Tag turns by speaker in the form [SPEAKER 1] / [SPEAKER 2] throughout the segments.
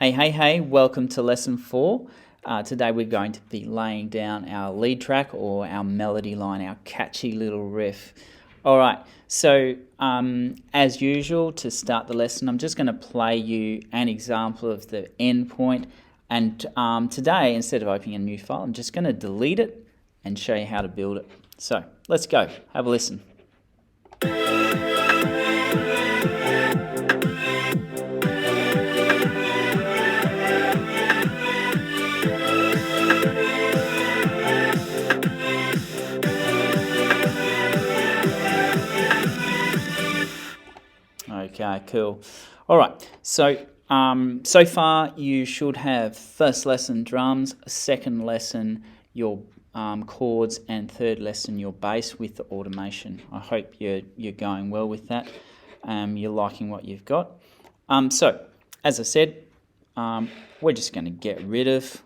[SPEAKER 1] Hey, welcome to lesson 4. Today we're going to be laying down our lead track or our melody line, our catchy little riff. Alright, so as usual, to start the lesson, I'm just going to play you an example of the end point. And today, instead of opening a new file, I'm just going to delete it and show you how to build it. So let's go, have a listen. Okay, cool. All right, so so far you should have first lesson drums, second lesson your chords, and third lesson your bass with the automation. I hope you're going well with that. You're liking what you've got. So, as I said, we're just going to get rid of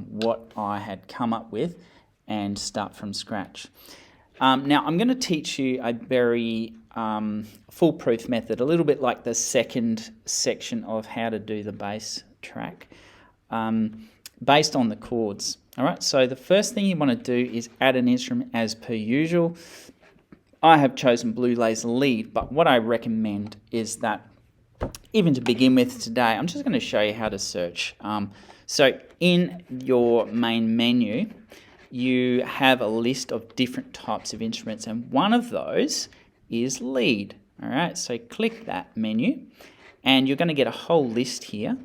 [SPEAKER 1] what I had come up with and start from scratch. Now, I'm going to teach you a very foolproof method, a little bit like the second section of how to do the bass track, based on the chords. All right, so the first thing you want to do is add an instrument as per usual. I have chosen Blue Laser Lead, but what I recommend is that, even to begin with today, I'm just going to show you how to search. So in your main menu, you have a list of different types of instruments, and one of those is lead. All right, so click that menu, and you're going to get a whole list here.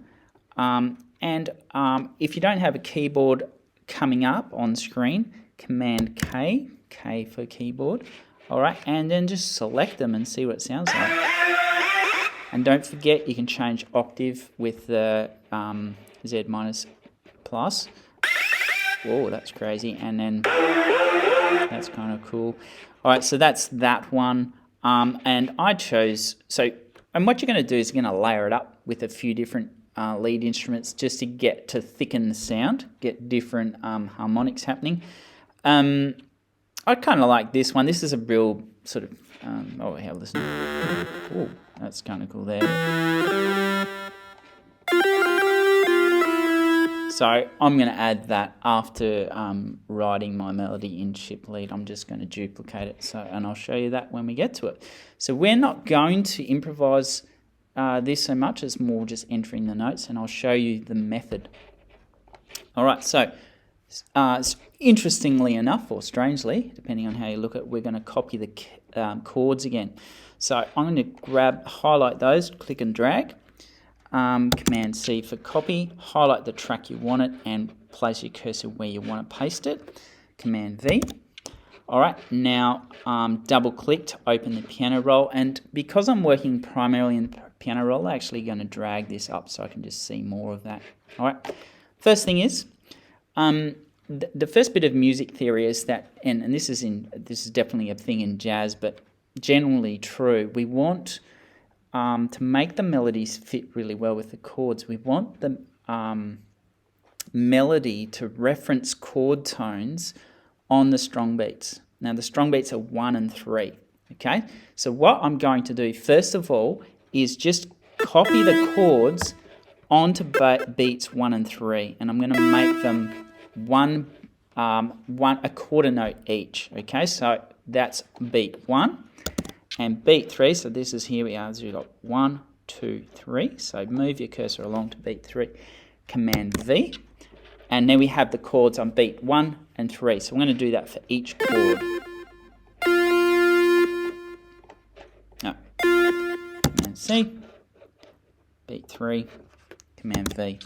[SPEAKER 1] If you don't have a keyboard coming up on screen, Command K, K for keyboard. All right, and then just select them and see what it sounds like. And don't forget, you can change octave with the Z minus plus. Whoa, that's crazy. And then that's kind of cool. All right, so that's that one. And I chose, and what you're going to do is you're going to layer it up with a few different lead instruments just to get to thicken the sound, get different harmonics happening. I kind of like this one. This is a real sort of, listen. Oh, that's kind of cool there. So I'm going to add that after writing my melody in chip lead. I'm just going to duplicate it, and I'll show you that when we get to it. So we're not going to improvise this so much, it's more just entering the notes, and I'll show you the method. All right, so interestingly enough, or strangely, depending on how you look at it, we're going to copy the chords again. So I'm going to highlight those, click and drag. Command C for copy, highlight the track you want it and place your cursor where you want to paste it. Command V. Alright, now double click to open the piano roll, and because I'm working primarily in the piano roll, I'm actually going to drag this up so I can just see more of that. Alright, first thing is, the first bit of music theory is that, and this is definitely a thing in jazz, but generally true, we want to make the melodies fit really well with the chords. We want the melody to reference chord tones on the strong beats. Now the strong beats are 1 and 3. Okay, so what I'm going to do first of all is just copy the chords onto beats 1 and 3, and I'm going to make them a quarter note each. Okay, so that's beat 1. And beat 3, so this is, here we are, so you've got 1, 2, 3. So move your cursor along to beat 3. Command V. And then we have the chords on beat 1 and 3. So I'm going to do that for each chord. Command C. Beat 3. Command V.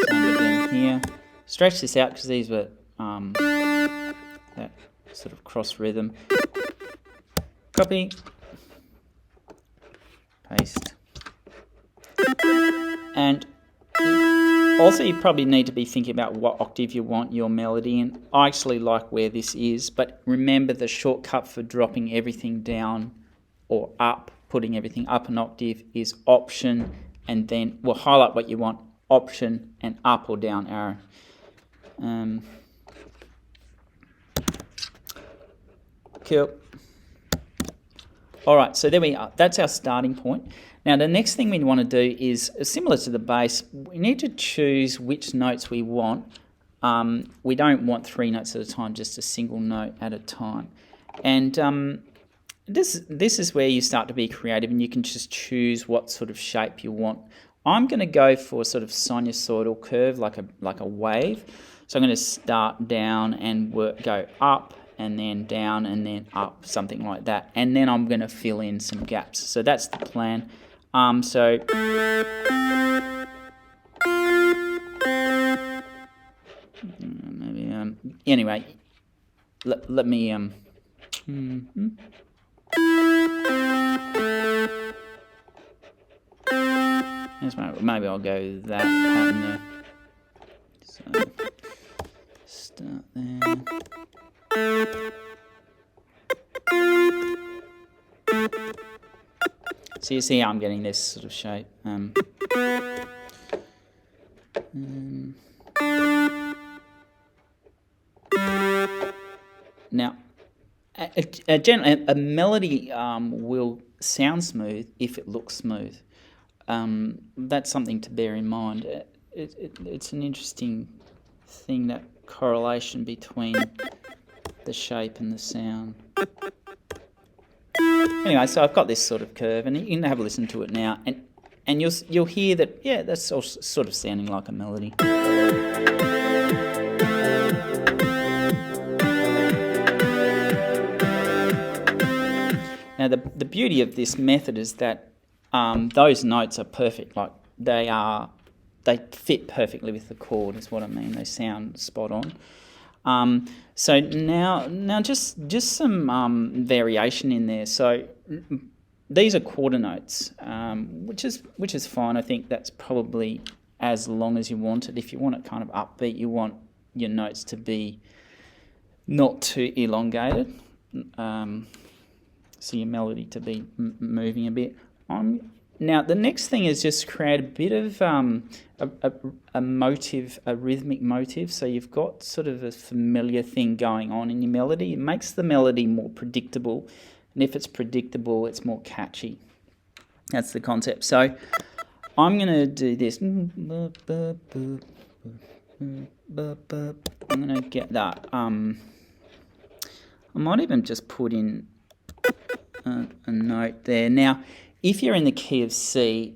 [SPEAKER 1] Same again here. Stretch this out because these were that sort of cross rhythm. Copy, paste, and also you probably need to be thinking about what octave you want your melody in. I actually like where this is, but remember the shortcut for dropping everything down or up, putting everything up an octave is Option, and then we'll highlight what you want, Option and up or down arrow. Cool. All right, so there we are. That's our starting point. Now, the next thing we want to do is similar to the bass. We need to choose which notes we want. We don't want 3 notes at a time, just a single note at a time. And this is where you start to be creative, and you can just choose what sort of shape you want. I'm going to go for a sort of sinusoidal curve, like a wave. So I'm going to start down and go up, and then down, and then up, something like that. And then I'm going to fill in some gaps. So that's the plan. Maybe anyway, let me maybe I'll go that pattern there. So start there. So you see how I'm getting this sort of shape. Now, a melody will sound smooth if it looks smooth. That's something to bear in mind. It's an interesting thing, that correlation between the shape and the sound. Anyway, so I've got this sort of curve, and you can have a listen to it now, and you'll hear that, yeah, that's sort of sounding like a melody. Now, the beauty of this method is that those notes are perfect. Like they fit perfectly with the chord, is what I mean. They sound spot on. So now just some variation in there. So these are quarter notes, which is fine. I think that's probably as long as you want it. If you want it kind of upbeat, you want your notes to be not too elongated. So your melody to be moving a bit. Now the next thing is just create a bit of a motive, a rhythmic motive. So you've got sort of a familiar thing going on in your melody. It makes the melody more predictable, and if it's predictable, it's more catchy. That's the concept. So I'm going to do this. I'm going to get that. I might even just put in a note there. Now, if you're in the key of C,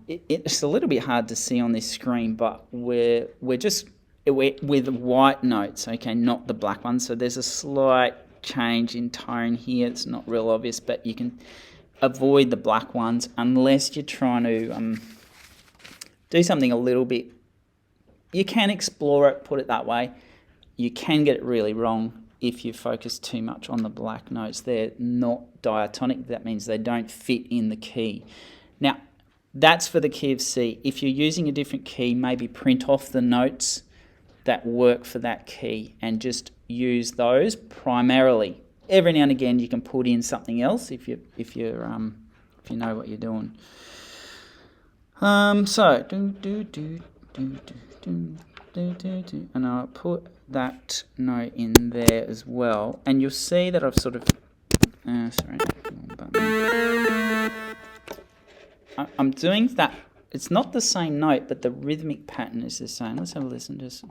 [SPEAKER 1] it's a little bit hard to see on this screen, but we're with white notes, okay, not the black ones. So there's a slight change in tone here. It's not real obvious, but you can avoid the black ones unless you're trying to do something a little bit. You can explore it, put it that way. You can get it really wrong if you focus too much on the black notes. They're not diatonic. That means they don't fit in the key. Now, that's for the key of C. If you're using a different key, maybe print off the notes that work for that key and just use those primarily. Every now and again, you can put in something else if you know what you're doing. So and I'll put that note in there as well, and you'll see that I've sort of I'm doing that. It's not the same note, but the rhythmic pattern is the same. Let's have a listen to this.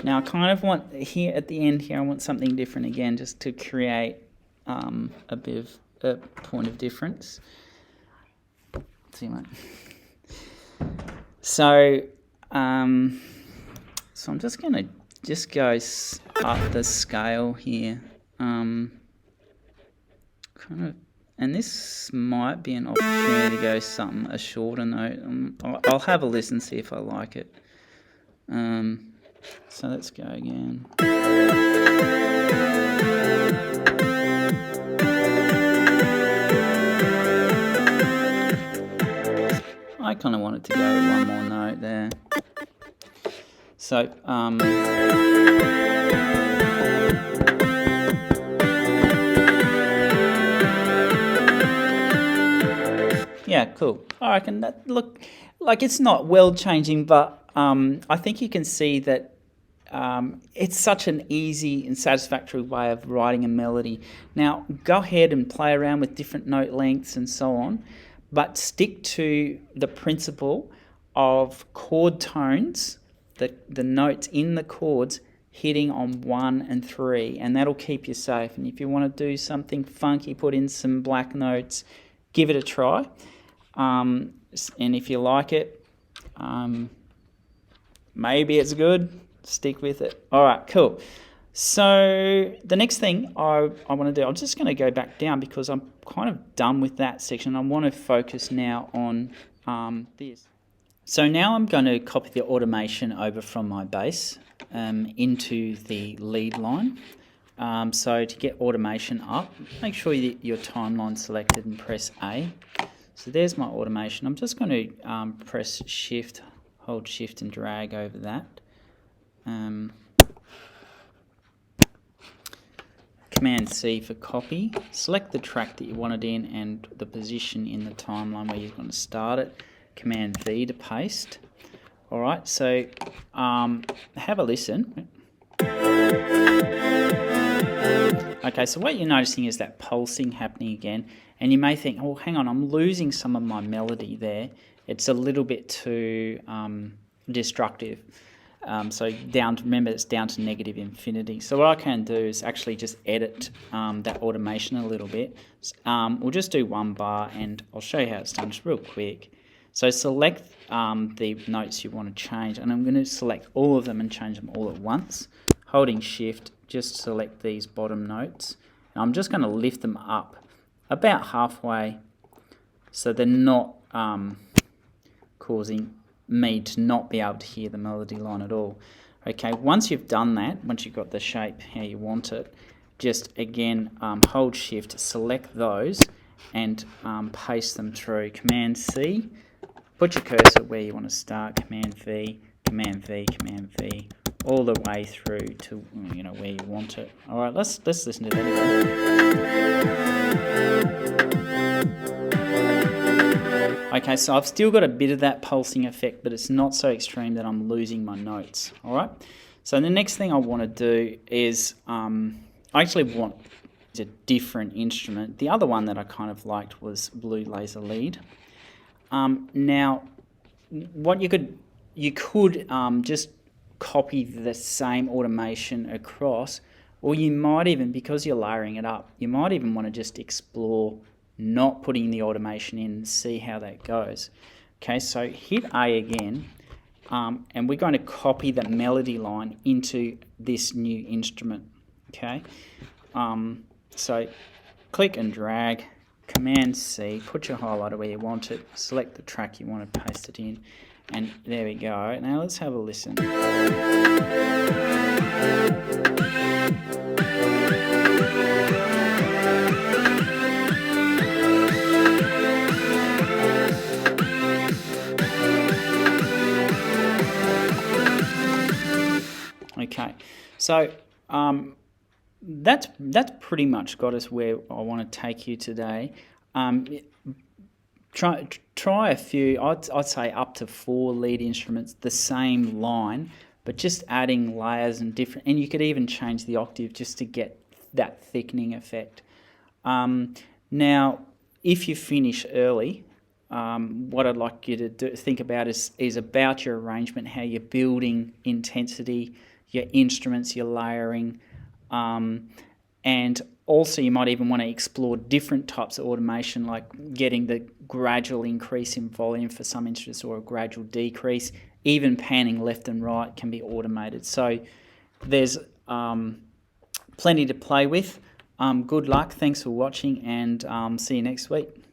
[SPEAKER 1] Now I kind of want here at the end here, I want something different again, just to create a bit of a point of difference. See what? So I'm just going to go up the scale here, kind of, and this might be an opportunity to go a shorter note. I'll have a listen, see if I like it. So let's go again. I kind of wanted to go one more note there. So, yeah, cool. I reckon that look like it's not world changing, but I think you can see that it's such an easy and satisfactory way of writing a melody. Now, go ahead and play around with different note lengths and so on, but stick to the principle of chord tones, the notes in the chords hitting on 1 and 3, and that'll keep you safe. And if you want to do something funky, put in some black notes, give it a try. And if you like it, maybe it's good, stick with it. All right, cool. So the next thing I want to do, I'm just going to go back down because I'm kind of done with that section. I want to focus now on this. So now I'm going to copy the automation over from my bass into the lead line. So to get automation up, make sure your timeline selected and press A. So there's my automation. I'm just going to press Shift, hold Shift and drag over that. Command C for copy. Select the track that you want it in and the position in the timeline where you're going to start it. Command V to paste. All right, so have a listen. Okay, so what you're noticing is that pulsing happening again, and you may think, oh, hang on, I'm losing some of my melody there. It's a little bit too destructive. So remember, it's down to negative infinity. So what I can do is actually just edit that automation a little bit. We'll just do 1 bar, and I'll show you how it's done just real quick. So select the notes you want to change, and I'm going to select all of them and change them all at once. Holding Shift, just select these bottom notes. And I'm just going to lift them up about halfway so they're not causing me to not be able to hear the melody line at all. Okay, once you've done that, once you've got the shape how you want it, just again hold Shift, select those and paste them through. Command C, put your cursor where you want to start. Command V, Command V, Command V, all the way through to where you want it. All right, let's listen to that again. Okay, so I've still got a bit of that pulsing effect, but it's not so extreme that I'm losing my notes. All right, so the next thing I want to do is I actually want a different instrument. The other one that I kind of liked was Blue Laser Lead. Now, what you could just copy the same automation across, or you might even, because you're layering it up, you might even want to just explore not putting the automation in and see how that goes. Okay, so hit A again, and we're going to copy the melody line into this new instrument. Okay, so click and drag, Command C, put your highlighter where you want it, select the track you want to paste it in, and there we go. Now let's have a listen. Okay, so that's pretty much got us where I want to take you today. Try a few, I'd say up to 4 lead instruments, the same line, but just adding layers and different, and you could even change the octave just to get that thickening effect. Now, if you finish early, what I'd like you to think about is about your arrangement, how you're building intensity, your instruments, your layering, and also you might even want to explore different types of automation, like getting the gradual increase in volume for some instruments or a gradual decrease. Even panning left and right can be automated. So there's plenty to play with. Good luck, thanks for watching, and see you next week.